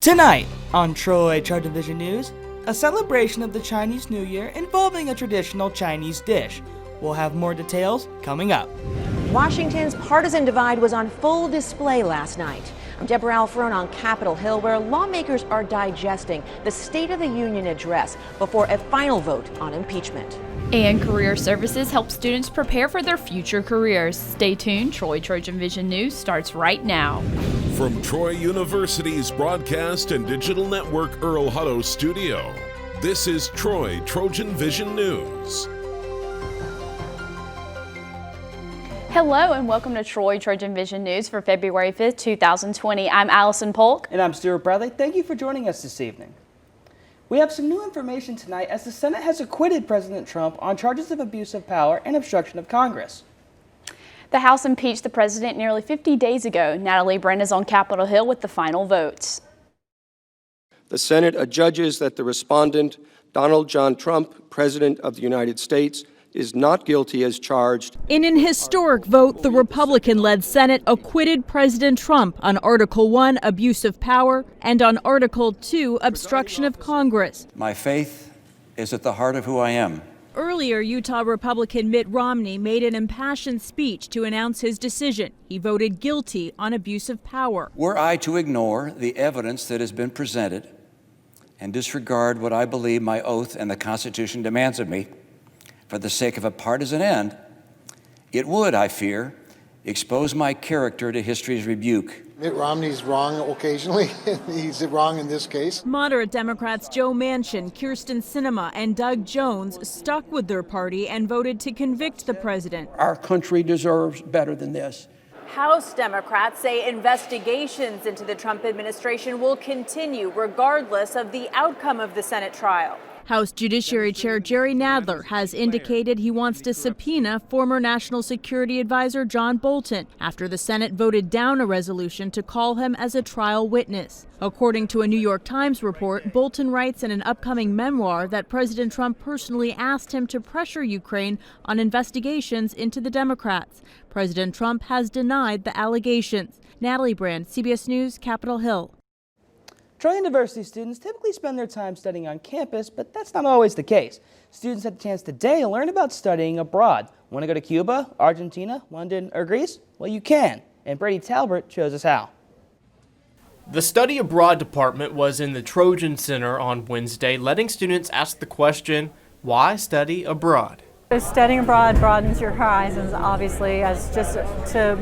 Tonight on TrojanVision News, a celebration of the Chinese New Year involving a traditional Chinese dish. We'll have more details coming up. Washington's partisan divide was on full display last night. I'm Deborah Alferone on Capitol Hill, where lawmakers are digesting the State of the Union address before a final vote on impeachment. And career services help students prepare for their future careers. Stay tuned. TrojanVision News starts right now. From Troy University's Broadcast and Digital Network Earl Hutto Studio, this is TrojanVision News. Hello and welcome to TrojanVision News for February 5th, 2020. I'm Allison Polk. And I'm Stuart Bradley. Thank you for joining us this evening. We have some new information tonight as the Senate has acquitted President Trump on charges of abuse of power and obstruction of Congress. The House impeached the president nearly 50 days ago. Natalie Brent is on Capitol Hill with the final votes. The Senate adjudges that the respondent, Donald John Trump, President of the United States, is not guilty as charged. In an historic vote, the Republican-led Senate acquitted President Trump on Article 1, abuse of power, and on Article 2, obstruction of Congress. My faith is at the heart of who I am. Earlier, Utah Republican Mitt Romney made an impassioned speech to announce his decision. He voted guilty on abuse of power. Were I to ignore the evidence that has been presented and disregard what I believe my oath and the Constitution demands of me, for the sake of a partisan end, it would, I fear, expose my character to history's rebuke. Mitt Romney's wrong occasionally. He's wrong in this case. Moderate Democrats Joe Manchin, Kyrsten Sinema, and Doug Jones stuck with their party and voted to convict the president. Our country deserves better than this. House Democrats say investigations into the Trump administration will continue regardless of the outcome of the Senate trial. House Judiciary Chair Jerry Nadler has indicated he wants to subpoena former National Security Advisor John Bolton after the Senate voted down a resolution to call him as a trial witness. According to a New York Times report, Bolton writes in an upcoming memoir that President Trump personally asked him to pressure Ukraine on investigations into the Democrats. President Trump has denied the allegations. Natalie Brand, CBS News, Capitol Hill. Troy University students typically spend their time studying on campus, but that's not always the case. Students had the chance today to learn about studying abroad. Want to go to Cuba, Argentina, London, or Greece? Well, you can, and Brady Talbert shows us how. The Study Abroad department was in the Trojan Center on Wednesday, letting students ask the question, why study abroad? Studying abroad broadens your horizons, obviously, as just to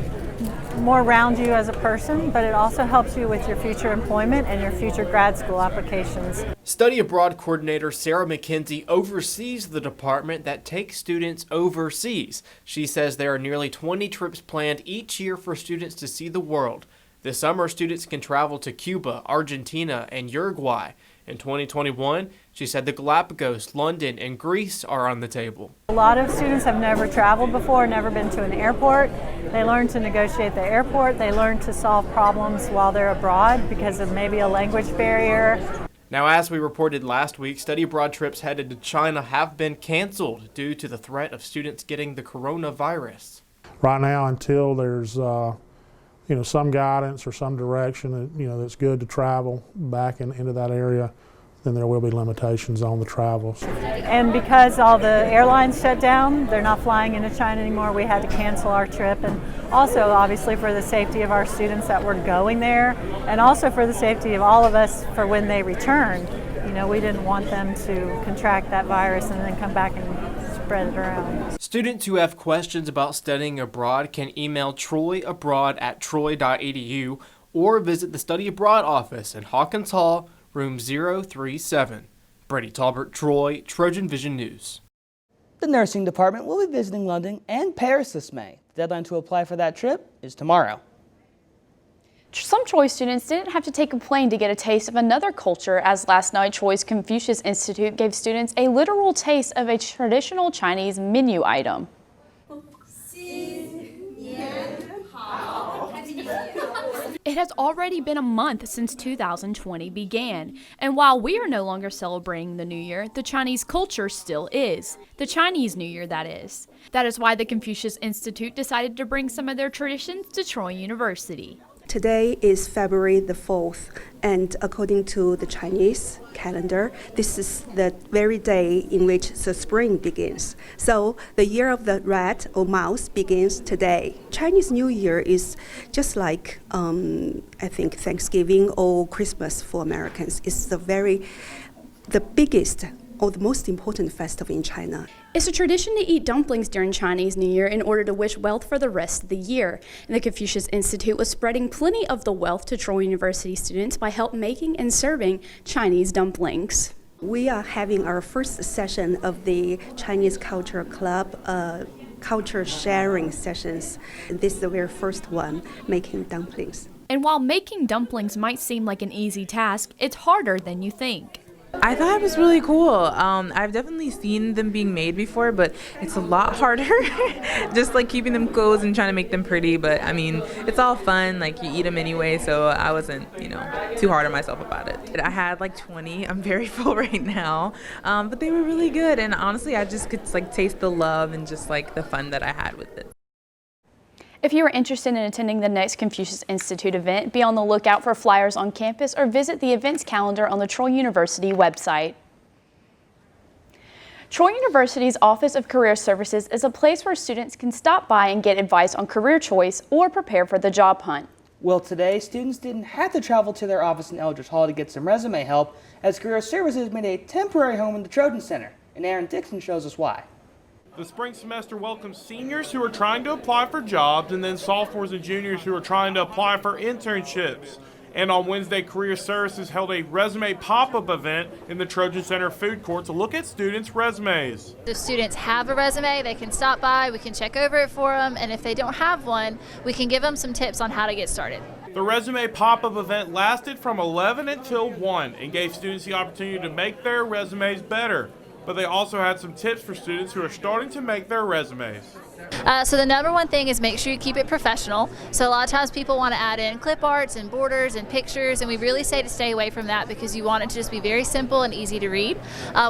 more round you as a person, but it also helps you with your future employment and your future grad school applications. Study Abroad coordinator Sarah McKenzie oversees the department that takes students overseas. She says there are nearly 20 trips planned each year for students to see the world. This summer, students can travel to Cuba, Argentina, and Uruguay. In 2021, she said the Galapagos, London, and Greece are on the table. A lot of students have never traveled before, never been to an airport. They learn to negotiate the airport. They learn to solve problems while they're abroad because of maybe a language barrier. Now, as we reported last week, study abroad trips headed to China have been canceled due to the threat of students getting the coronavirus. Right now, until there's some guidance or some direction that, that's good to travel back into that area, then there will be limitations on the travels. And because all the airlines shut down, they're not flying into China anymore, we had to cancel our trip. And also, obviously, for the safety of our students that were going there, and also for the safety of all of us for when they returned. We didn't want them to contract that virus and then come back and spread it around. Students who have questions about studying abroad can email troyabroad@troy.edu or visit the Study Abroad office in Hawkins Hall, room 037. Brady Talbert, Troy, TrojanVision News. The nursing department will be visiting London and Paris this May. The deadline to apply for that trip is tomorrow. Some Troy students didn't have to take a plane to get a taste of another culture, as last night Troy's Confucius Institute gave students a literal taste of a traditional Chinese menu item. It has already been a month since 2020 began, and while we are no longer celebrating the New Year, the Chinese culture still is. The Chinese New Year, that is. That is why the Confucius Institute decided to bring some of their traditions to Troy University. Today is February the 4th, and according to the Chinese calendar, this is the very day in which the spring begins. So the year of the rat or mouse begins today. Chinese New Year is just like, I think, Thanksgiving or Christmas for Americans. It's the biggest or the most important festival in China. It's a tradition to eat dumplings during Chinese New Year in order to wish wealth for the rest of the year. And the Confucius Institute was spreading plenty of the wealth to Troy University students by help making and serving Chinese dumplings. We are having our first session of the Chinese Culture Club culture sharing sessions. This is the very first one, making dumplings. And while making dumplings might seem like an easy task, it's harder than you think. I thought it was really cool. I've definitely seen them being made before, but it's a lot harder. Just like keeping them closed and trying to make them pretty. But I mean, it's all fun. Like you eat them anyway, so I wasn't, too hard on myself about it. I had like 20. I'm very full right now, but they were really good. And honestly, I just could taste the love and just the fun that I had with it. If you are interested in attending the next Confucius Institute event, be on the lookout for flyers on campus or visit the events calendar on the Troy University website. Troy University's Office of Career Services is a place where students can stop by and get advice on career choice or prepare for the job hunt. Well, today, students didn't have to travel to their office in Eldridge Hall to get some resume help, as Career Services made a temporary home in the Trojan Center, and Aaron Dixon shows us why. The spring semester welcomes seniors who are trying to apply for jobs and then sophomores and juniors who are trying to apply for internships. And on Wednesday, Career Services held a resume pop-up event in the Trojan Center food court to look at students' resumes. If students have a resume, they can stop by, we can check over it for them, and if they don't have one, we can give them some tips on how to get started. The resume pop-up event lasted from 11 until 1 and gave students the opportunity to make their resumes better. But they also had some tips for students who are starting to make their resumes. So the number one thing is make sure you keep it professional. So a lot of times people want to add in clip arts and borders and pictures, and we really say to stay away from that because you want it to just be very simple and easy to read.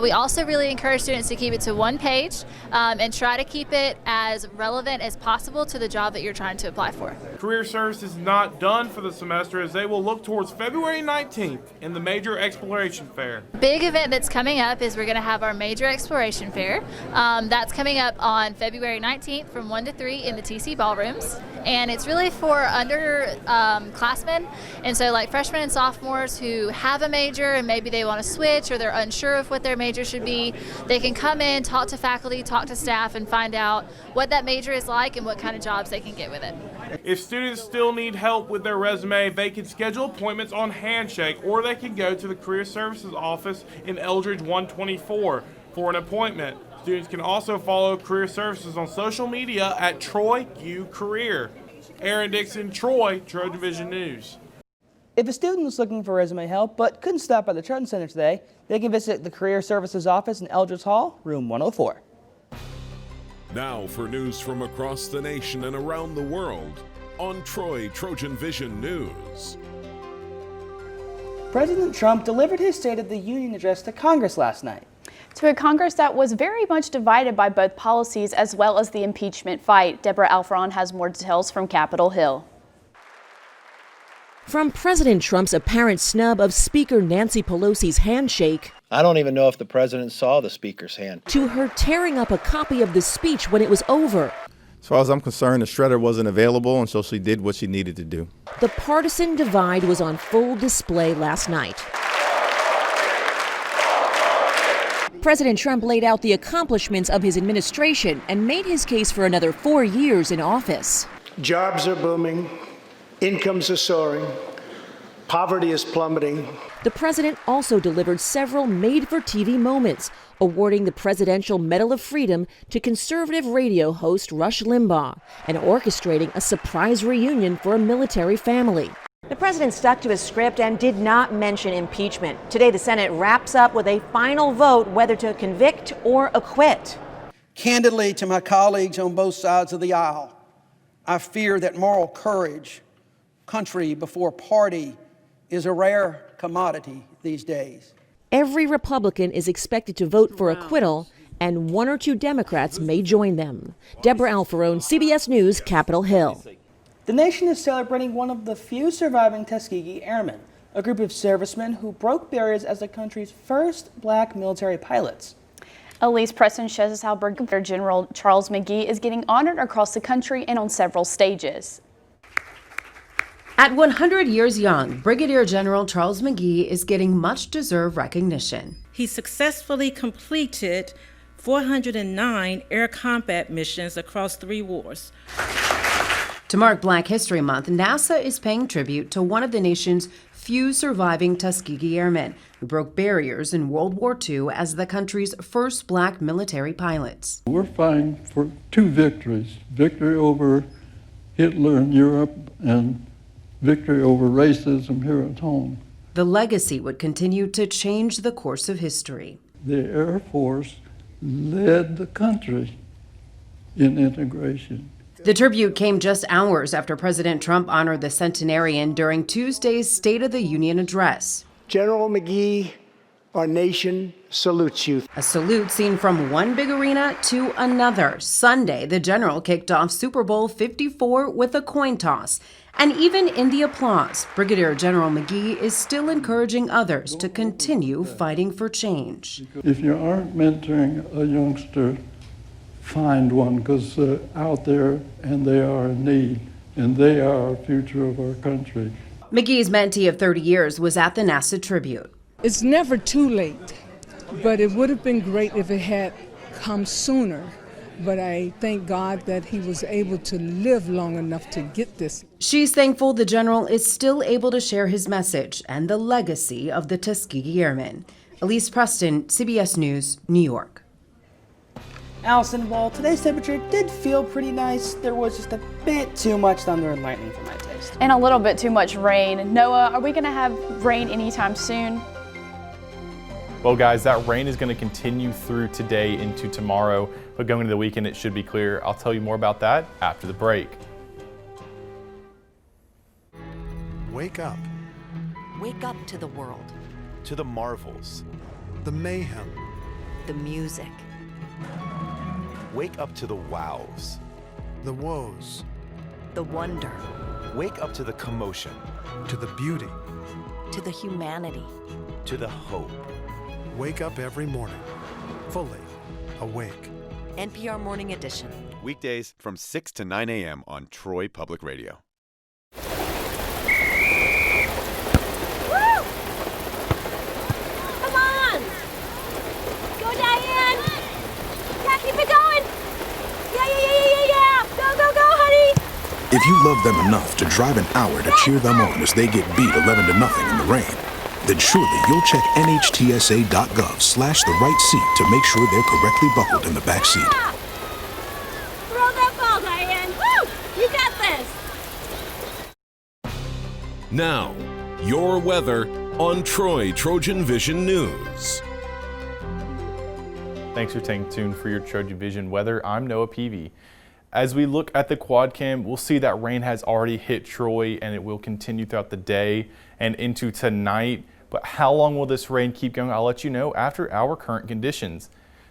We also really encourage students to keep it to one page and try to keep it as relevant as possible to the job that you're trying to apply for. Career Services is not done for the semester as they will look towards February 19th in the Major Exploration Fair. Big event that's coming up is we're going to have our Major Exploration Fair. That's coming up on February 19th from 1 to 3 in the TC ballrooms, and it's really for underclassmen, and so like freshmen and sophomores who have a major and maybe they want to switch or they're unsure of what their major should be, they can come in, talk to faculty, talk to staff, and find out what that major is like and what kind of jobs they can get with it. If students still need help with their resume, they can schedule appointments on Handshake, or they can go to the Career Services office in Eldridge 124 for an appointment. Students can also follow Career Services on social media at Troy U Career. Aaron Dixon, Troy, TrojanVision News. If a student is looking for resume help but couldn't stop by the Trojan Center today, they can visit the Career Services office in Eldridge Hall, room 104. Now for news from across the nation and around the world on Troy TrojanVision News. President Trump delivered his State of the Union address to Congress last night. To a Congress that was very much divided by both policies as well as the impeachment fight. Deborah Alfron has more details from Capitol Hill. From President Trump's apparent snub of Speaker Nancy Pelosi's handshake, I don't even know if the president saw the speaker's hand, to her tearing up a copy of the speech when it was over. As far as I'm concerned, the shredder wasn't available, and so she did what she needed to do. The partisan divide was on full display last night. President Trump laid out the accomplishments of his administration and made his case for another 4 years in office. Jobs are booming, incomes are soaring, poverty is plummeting. The president also delivered several made-for-TV moments, awarding the Presidential Medal of Freedom to conservative radio host Rush Limbaugh and orchestrating a surprise reunion for a military family. The president stuck to his script and did not mention impeachment. Today, the Senate wraps up with a final vote whether to convict or acquit. Candidly, to my colleagues on both sides of the aisle, I fear that moral courage, country before party, is a rare commodity these days. Every Republican is expected to vote for acquittal, and 1 or 2 Democrats may join them. Deborah Alfron, CBS News, Capitol Hill. The nation is celebrating one of the few surviving Tuskegee Airmen, a group of servicemen who broke barriers as the country's first black military pilots. Elise Preston shows us how Brigadier General Charles McGee is getting honored across the country and on several stages. At 100 years young, Brigadier General Charles McGee is getting much-deserved recognition. He successfully completed 409 air combat missions across 3 wars. To mark Black History Month, NASA is paying tribute to one of the nation's few surviving Tuskegee Airmen who broke barriers in World War II as the country's first black military pilots. We're fighting for 2 victories, victory over Hitler in Europe and victory over racism here at home. The legacy would continue to change the course of history. The Air Force led the country in integration. The tribute came just hours after President Trump honored the centenarian during Tuesday's State of the Union address. General McGee, our nation salutes you. A salute seen from one big arena to another. Sunday, the general kicked off Super Bowl 54 with a coin toss. And even in the applause, Brigadier General McGee is still encouraging others to continue fighting for change. If you aren't mentoring a youngster, find one, because they're out there and they are in need, and they are our future of our country. McGee's mentee of 30 years was at the NASA tribute. It's never too late, but it would have been great if it had come sooner. But I thank God that he was able to live long enough to get this. She's thankful the general is still able to share his message and the legacy of the Tuskegee Airmen. Elise Preston, CBS News, New York. Allison, while today's temperature did feel pretty nice, there was just a bit too much thunder and lightning for my taste. And a little bit too much rain. Noah, are we going to have rain anytime soon? Well, guys, that rain is going to continue through today into tomorrow, but going into the weekend, it should be clear. I'll tell you more about that after the break. Wake up. Wake up to the world. To the marvels. The mayhem. The music. Wake up to the wows. The woes. The wonder. Wake up to the commotion. To the beauty. To the humanity. To the hope. Wake up every morning, fully awake. NPR Morning Edition. Weekdays from 6 to 9 a.m. on Troy Public Radio. Woo! Come on! Go, Diane! Yeah, keep it going! Yeah! Go, honey! If you love them enough to drive an hour to cheer them on as they get beat 11-0 in the rain, then surely you'll check NHTSA.gov/the right seat to make sure they're correctly buckled in the back seat. Throw that ball, Diane! Woo! You got this! Now, your weather on TrojanVision News. Thanks for staying tuned for your TrojanVision weather. I'm Noah Peavy. As we look at the quad cam, we'll see that rain has already hit Troy and it will continue throughout the day and into tonight. But how long will this rain keep going? I'll let you know after our current conditions.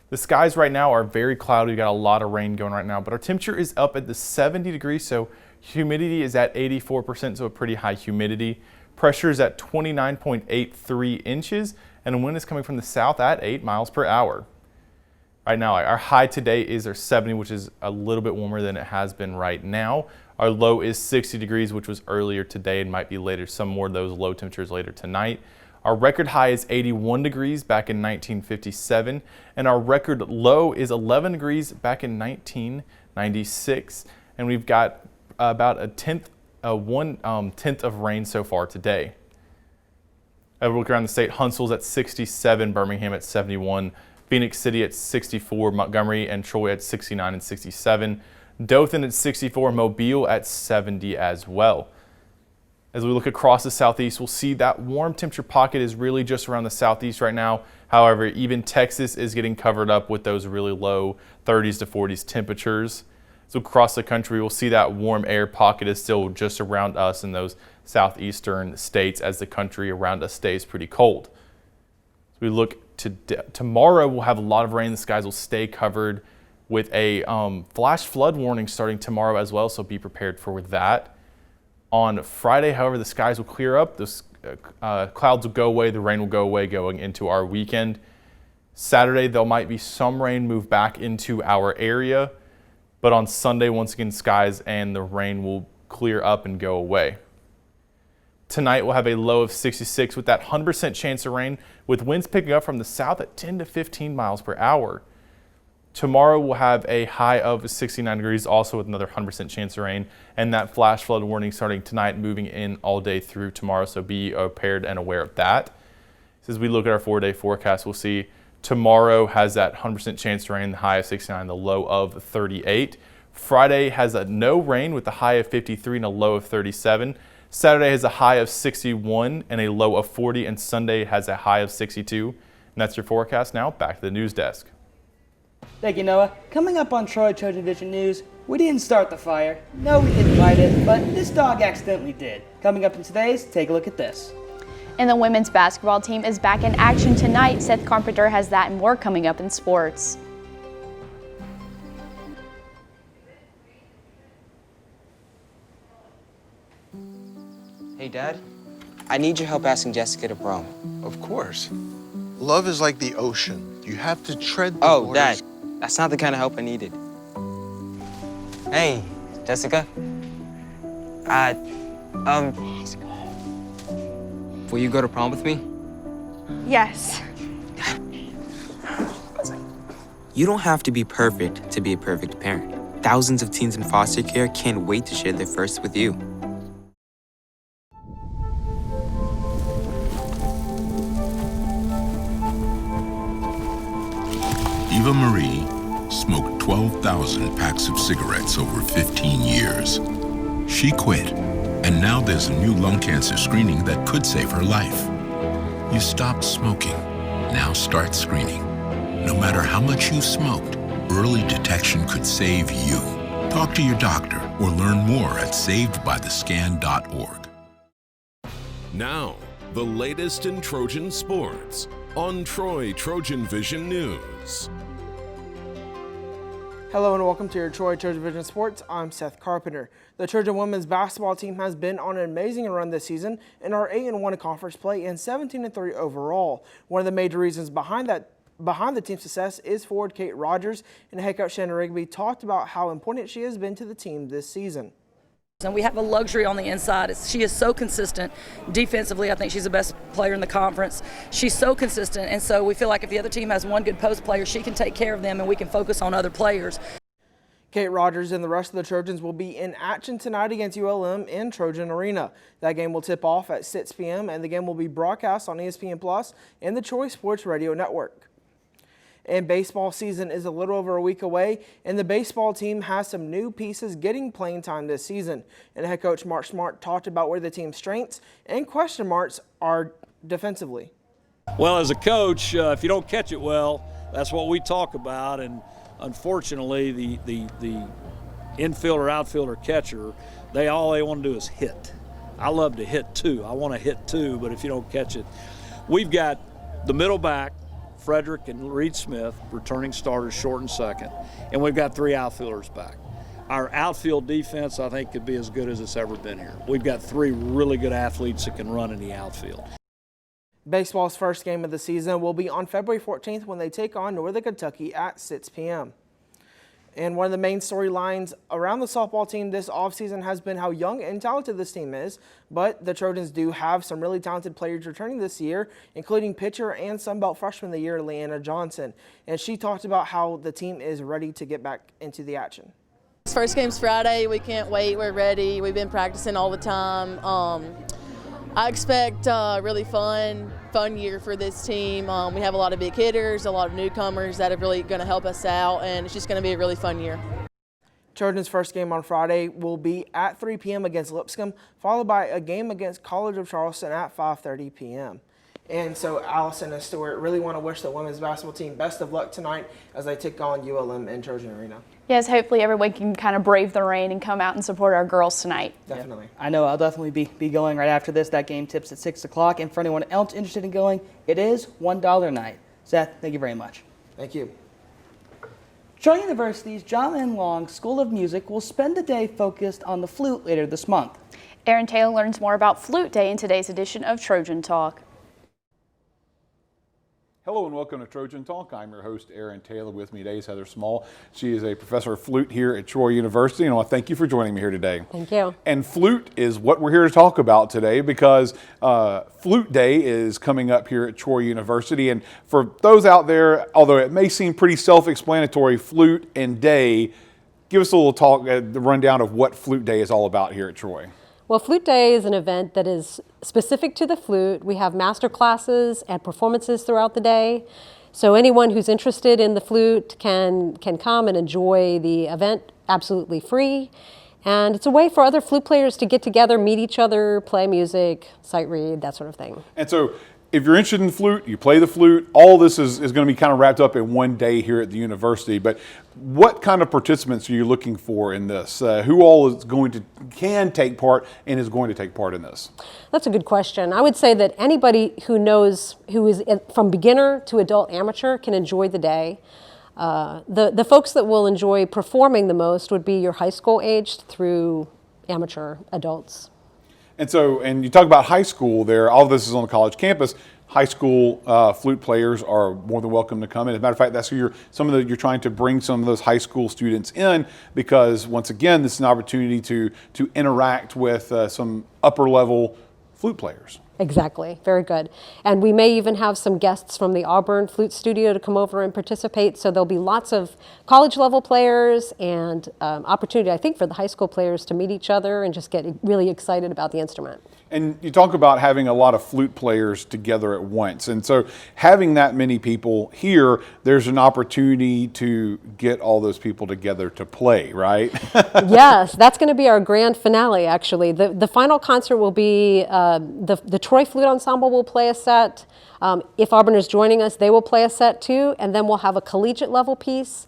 The skies right now are very cloudy. We've got a lot of rain going right now, but our temperature is up at the 70 degrees, so humidity is at 84%, so a pretty high humidity. Pressure is at 29.83 inches, and the wind is coming from the south at 8 miles per hour. Right now, our high today is our 70, which is a little bit warmer than it has been right now. Our low is 60 degrees, which was earlier today and might be later, some more of those low temperatures later tonight. Our record high is 81 degrees back in 1957, and our record low is 11 degrees back in 1996. And we've got about one tenth of rain so far today. As we look around the state, Huntsville's at 67, Birmingham at 71, Phoenix City at 64, Montgomery and Troy at 69 and 67, Dothan at 64, Mobile at 70 as well. As we look across the southeast, we'll see that warm temperature pocket is really just around the southeast right now. However, even Texas is getting covered up with those really low 30s to 40s temperatures. So across the country, we'll see that warm air pocket is still just around us in those southeastern states as the country around us stays pretty cold. As we look to tomorrow, we'll have a lot of rain. The skies will stay covered with a flash flood warning starting tomorrow as well, so be prepared for that. On Friday, however, the skies will clear up. The clouds will go away. The rain will go away going into our weekend. Saturday, there might be some rain move back into our area. But on Sunday, once again, skies and the rain will clear up and go away. Tonight, we'll have a low of 66 with that 100% chance of rain, with winds picking up from the south at 10 to 15 miles per hour. Tomorrow, we'll have a high of 69 degrees, also with another 100% chance of rain, and that flash flood warning starting tonight, moving in all day through tomorrow, so be prepared and aware of that. As we look at our 4-day forecast, we'll see tomorrow has that 100% chance to rain, the high of 69, the low of 38. Friday has a no rain with a high of 53 and a low of 37. Saturday has a high of 61 and a low of 40, and Sunday has a high of 62. And that's your forecast. Now, back to the news desk. Thank you, Noah. Coming up on TrojanVision News, we didn't start the fire. No, we didn't light it, but this dog accidentally did. Coming up in today's, take a look at this. And the women's basketball team is back in action tonight. Seth Carpenter has that and more coming up in sports. Hey, Dad. I need your help asking Jessica to prom. Of course. Love is like the ocean. You have to tread the waters. Dad. That's not the kind of help I needed. Hey, Jessica. Will you go to prom with me? Yes. You don't have to be perfect to be a perfect parent. Thousands of teens in foster care can't wait to share their first with you. Eva Marie smoked 12,000 packs of cigarettes over 15 years. She quit, and now there's a new lung cancer screening that could save her life. You stopped smoking. Now start screening. No matter how much you smoked, early detection could save you. Talk to your doctor or learn more at savedbythescan.org. Now, the latest in Trojan sports on TrojanVision News. Hello and welcome to your TrojanVision Sports. I'm Seth Carpenter. The Trojan women's basketball team has been on an amazing run this season and are 8-1 in conference play and 17-3 overall. One of the major reasons behind the team's success is forward Kate Rogers, and head coach Shannon Rigby talked about how important she has been to the team this season. And we have a luxury on the inside. She is so consistent. Defensively, I think she's the best player in the conference. She's so consistent, and so we feel like if the other team has one good post player, she can take care of them and we can focus on other players. Kate Rogers and the rest of the Trojans will be in action tonight against ULM in Trojan Arena. That game will tip off at 6 p.m. and the game will be broadcast on ESPN Plus and the Troy Sports Radio Network. And baseball season is a little over a week away, and the baseball team has some new pieces getting playing time this season. And head coach Mark Smart talked about where the team's strengths and question marks are defensively. Well, as a coach, if you don't catch it well, that's what we talk about. And unfortunately, the infielder, outfielder, catcher, all they want to do is hit. I love to hit too. I want to hit too, but if you don't catch it, we've got the middle back, Frederick and Reed Smith, returning starters, short and second, and we've got 3 outfielders back. Our outfield defense, I think, could be as good as it's ever been here. We've got 3 really good athletes that can run in the outfield. Baseball's first game of the season will be on February 14th when they take on Northern Kentucky at 6 p.m. And one of the main storylines around the softball team this offseason has been how young and talented this team is, but the Trojans do have some really talented players returning this year, including pitcher and Sunbelt freshman of the year, Leanna Johnson. And she talked about how the team is ready to get back into the action. First game's Friday. We can't wait. We're ready. We've been practicing all the time. I expect a really fun year for this team. We have a lot of big hitters, a lot of newcomers that are really going to help us out, and it's just going to be a really fun year. Trojans' first game on Friday will be at 3 p.m. against Lipscomb, followed by a game against College of Charleston at 5:30 p.m. And so Allison and Stewart really want to wish the women's basketball team best of luck tonight as they take on ULM in Trojan Arena. Yes, hopefully everyone can kind of brave the rain and come out and support our girls tonight. Definitely. I know I'll definitely be going right after this. That game tips at 6 o'clock. And for anyone else interested in going, it is $1 night. Seth, thank you very much. Thank you. Troy University's John N. Long School of Music will spend a day focused on the flute later this month. Aaron Taylor learns more about Flute Day in today's edition of Trojan Talk. Hello and welcome to Trojan Talk. I'm your host, Aaron Taylor. With me today is Heather Small. She is a professor of flute here at Troy University, and I want to thank you for joining me here today. Thank you. And flute is what we're here to talk about today because Flute Day is coming up here at Troy University. And for those out there, although it may seem pretty self-explanatory, flute and day, give us a little talk, the rundown of what Flute Day is all about here at Troy. Well, Flute Day is an event that is specific to the flute. We have master classes and performances throughout the day. So anyone who's interested in the flute can come and enjoy the event absolutely free. And it's a way for other flute players to get together, meet each other, play music, sight read, that sort of thing. And so if you're interested in flute, you play the flute, all this is going to be kind of wrapped up in one day here at the university. But what kind of participants are you looking for in this? Who all is can take part and is going to take part in this? That's a good question. I would say that anybody who is from beginner to adult amateur can enjoy the day. The folks that will enjoy performing the most would be your high school aged through amateur adults. And so, and you talk about high school there, all of this is on the college campus. High school flute players are more than welcome to come in. As a matter of fact, that's who you're trying to bring some of those high school students in because once again, this is an opportunity to interact with some upper level flute players. Exactly, very good. And we may even have some guests from the Auburn Flute Studio to come over and participate. So there'll be lots of college level players and opportunity, I think, for the high school players to meet each other and just get really excited about the instrument. And you talk about having a lot of flute players together at once. And so having that many people here, there's an opportunity to get all those people together to play, right? Yes, that's going to be our grand finale, actually. The final concert will be the Troy Flute Ensemble will play a set. If Auburn is joining us, they will play a set too. And then we'll have a collegiate level piece.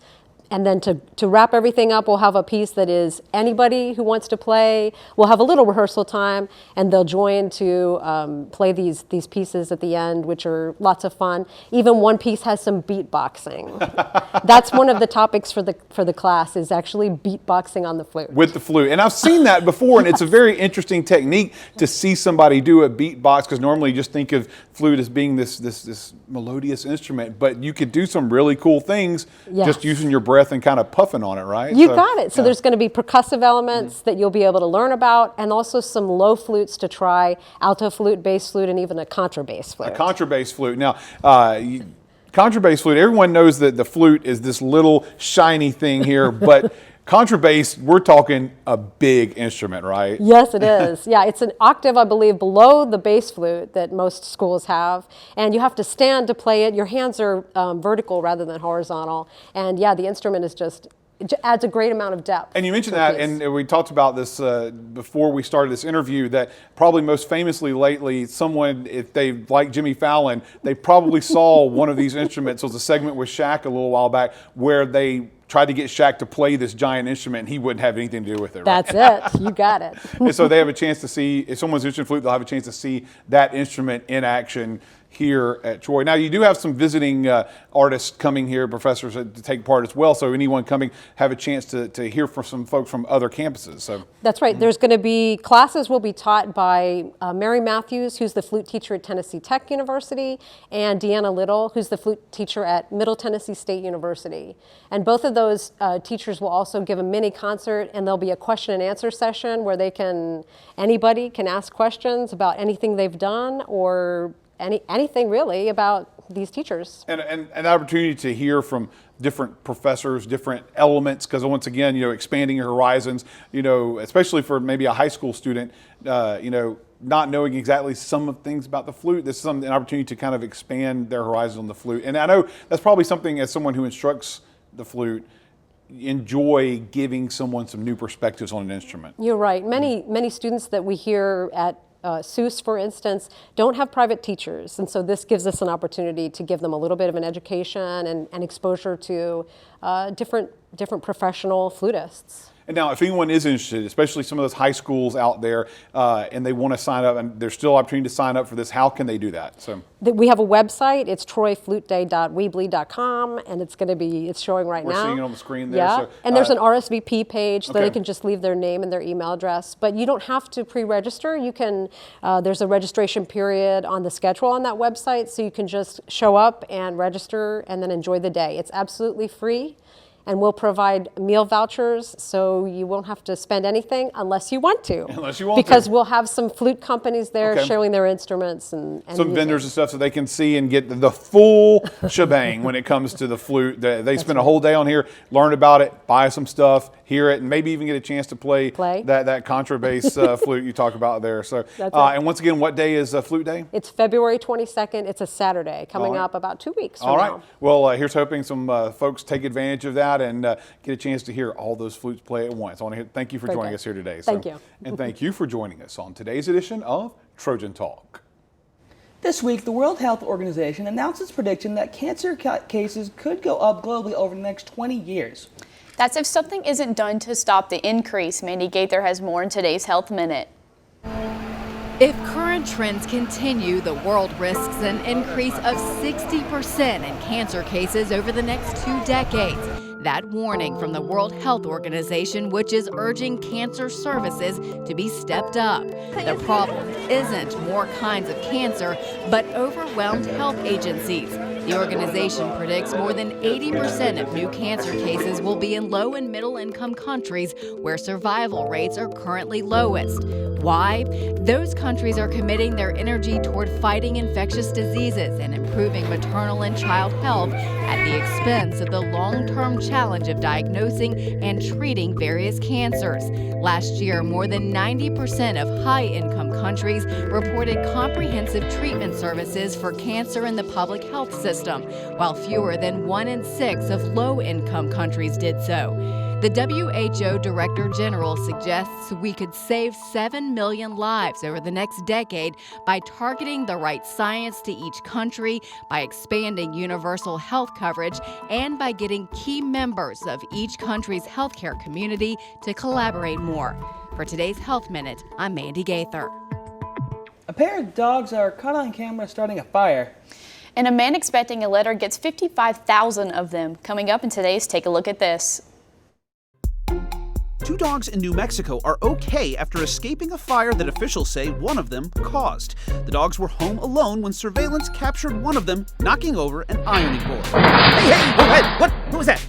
And then to wrap everything up, we'll have a piece that is anybody who wants to play. We'll have a little rehearsal time, and they'll join to play these pieces at the end, which are lots of fun. Even one piece has some beatboxing. That's one of the topics for the class is actually beatboxing on the flute. With the flute. And I've seen that before, and it's a very interesting technique to see somebody do a beatbox, because normally you just think of flute as being this melodious instrument, but you could do some really cool things just using your breath and kind of puffing on it, right? You got it. So there's going to be percussive elements that you'll be able to learn about, and also some low flutes to try, alto flute, bass flute, and even a contrabass flute. A contrabass flute. Now, contrabass flute, everyone knows that the flute is this little shiny thing here, but contrabass, we're talking a big instrument, right? Yes, it is. Yeah, it's an octave, I believe, below the bass flute that most schools have. And you have to stand to play it. Your hands are vertical rather than horizontal. And yeah, the instrument is it adds a great amount of depth. And you mentioned that, and we talked about this before we started this interview, that probably most famously lately, someone, if they like Jimmy Fallon, they probably saw one of these instruments. It was a segment with Shaq a little while back where they tried to get Shaq to play this giant instrument, and he wouldn't have anything to do with it. Right? That's it. You got it. And so they have a chance to see, if someone's interested in flute, they'll have a chance to see that instrument in action here at Troy. Now, you do have some visiting artists coming here, professors to take part as well, so anyone coming have a chance to hear from some folks from other campuses. So that's right. There's going to be classes will be taught by Mary Matthews, who's the flute teacher at Tennessee Tech University, and Deanna Little, who's the flute teacher at Middle Tennessee State University. And both of those teachers will also give a mini concert, and there'll be a question and answer session where anybody can ask questions about anything they've done or anything really about these teachers. And an opportunity to hear from different professors, different elements, because once again, expanding your horizons, especially for maybe a high school student, not knowing exactly some of things about the flute. This is an opportunity to kind of expand their horizons on the flute. And I know that's probably something, as someone who instructs the flute, enjoy giving someone some new perspectives on an instrument. You're right. Many students that we hear at SUS, for instance, don't have private teachers, and so this gives us an opportunity to give them a little bit of an education and exposure to different professional flutists. And now, if anyone is interested, especially some of those high schools out there, and they want to sign up, and there's still opportunity to sign up for this, how can they do that? So we have a website. It's troyfluteday.weebly.com, and it's showing right now. We're seeing it on the screen there. Yeah, So, and there's an RSVP page, so okay. they can just leave their name and their email address. But you don't have to pre-register. You can. There's a registration period on the schedule on that website, so you can just show up and register and then enjoy the day. It's absolutely free. And we'll provide meal vouchers, so you won't have to spend anything unless you want to. Unless you want to. Because we'll have some flute companies there Okay. showing their instruments and some vendors and stuff, so they can see and get the full shebang when it comes to the flute. They spend a whole day on here, learn about it, buy some stuff, hear it, and maybe even get a chance to play. that contrabass flute you talk about there. So, and once again, what day is Flute Day? It's February 22nd. It's a Saturday, coming up about 2 weeks from now. Well, here's hoping some folks take advantage of that and get a chance to hear all those flutes play at once. I want to thank you for joining us here today. Thank you. And thank you for joining us on today's edition of Trojan Talk. This week, the World Health Organization announced its prediction that cancer cases could go up globally over the next 20 years. That's if something isn't done to stop the increase. Mandy Gaither has more in today's Health Minute. If current trends continue, the world risks an increase of 60% in cancer cases over the next 2 decades. That warning from the World Health Organization, which is urging cancer services to be stepped up. The problem isn't more kinds of cancer, but overwhelmed health agencies. The organization predicts more than 80% of new cancer cases will be in low and middle income countries where survival rates are currently lowest. Why? Those countries are committing their energy toward fighting infectious diseases and improving maternal and child health at the expense of the long-term challenge of diagnosing and treating various cancers. Last year, more than 90% of high-income countries reported comprehensive treatment services for cancer in the public health system, while fewer than 1 in 6 of low-income countries did so. The WHO Director General suggests we could save 7 million lives over the next decade by targeting the right science to each country, by expanding universal health coverage, and by getting key members of each country's healthcare community to collaborate more. For today's Health Minute, I'm Mandy Gaither. A pair of dogs are caught on camera starting a fire. And a man expecting a letter gets 55,000 of them. Coming up in today's Take a Look at This. 2 dogs in New Mexico are okay after escaping a fire that officials say one of them caused. The dogs were home alone when surveillance captured one of them knocking over an ironing board. Hey, go ahead! What was that?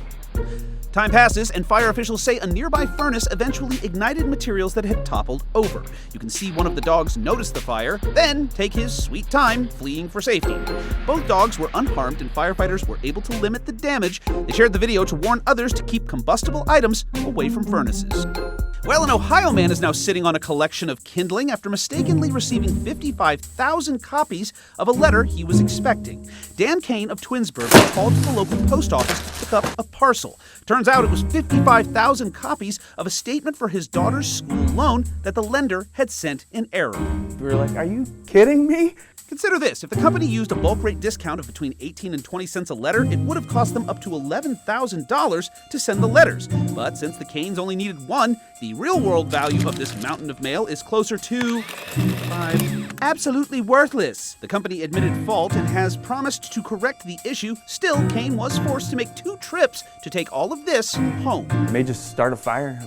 Time passes, and fire officials say a nearby furnace eventually ignited materials that had toppled over. You can see one of the dogs notice the fire, then take his sweet time fleeing for safety. Both dogs were unharmed, and firefighters were able to limit the damage. They shared the video to warn others to keep combustible items away from furnaces. Well, an Ohio man is now sitting on a collection of kindling after mistakenly receiving 55,000 copies of a letter he was expecting. Dan Kane of Twinsburg called to the local post office to pick up a parcel. Turns out it was 55,000 copies of a statement for his daughter's school loan that the lender had sent in error. We were like, are you kidding me? Consider this, if the company used a bulk rate discount of between 18 and 20 cents a letter, it would have cost them up to $11,000 to send the letters. But since the Canes only needed one, the real-world value of this mountain of mail is closer to absolutely worthless. The company admitted fault and has promised to correct the issue. Still, Kane was forced to make 2 trips to take all of this home. I may just start a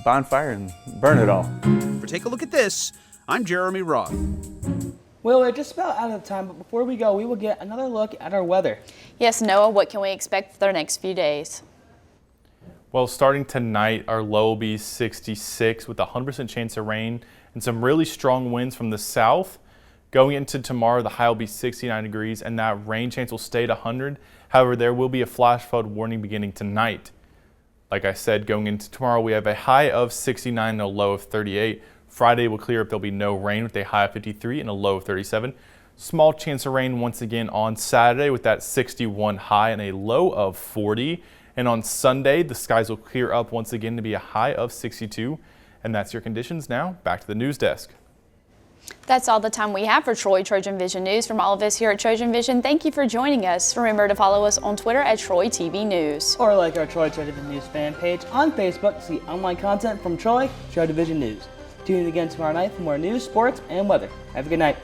bonfire, and burn it all. For Take a Look at This, I'm Jeremy Roth. Well, we're just about out of time, but before we go, we will get another look at our weather. Yes, Noah, what can we expect for the next few days? Well, starting tonight, our low will be 66 with a 100% chance of rain and some really strong winds from the south. Going into tomorrow, the high will be 69 degrees and that rain chance will stay at 100. However, there will be a flash flood warning beginning tonight. Like I said, going into tomorrow, we have a high of 69 and a low of 38. Friday will clear up, there'll be no rain with a high of 53 and a low of 37. Small chance of rain once again on Saturday with that 61 high and a low of 40. And on Sunday, the skies will clear up once again to be a high of 62. And that's your conditions now. Back to the news desk. That's all the time we have for Troy Trojan Vision News. From all of us here at Trojan Vision, thank you for joining us. Remember to follow us on Twitter at Troy TV News. Or like our Troy Trojan Vision News fan page on Facebook to see online content from Troy Trojan Vision News. Tune in again tomorrow night for more news, sports, and weather. Have a good night.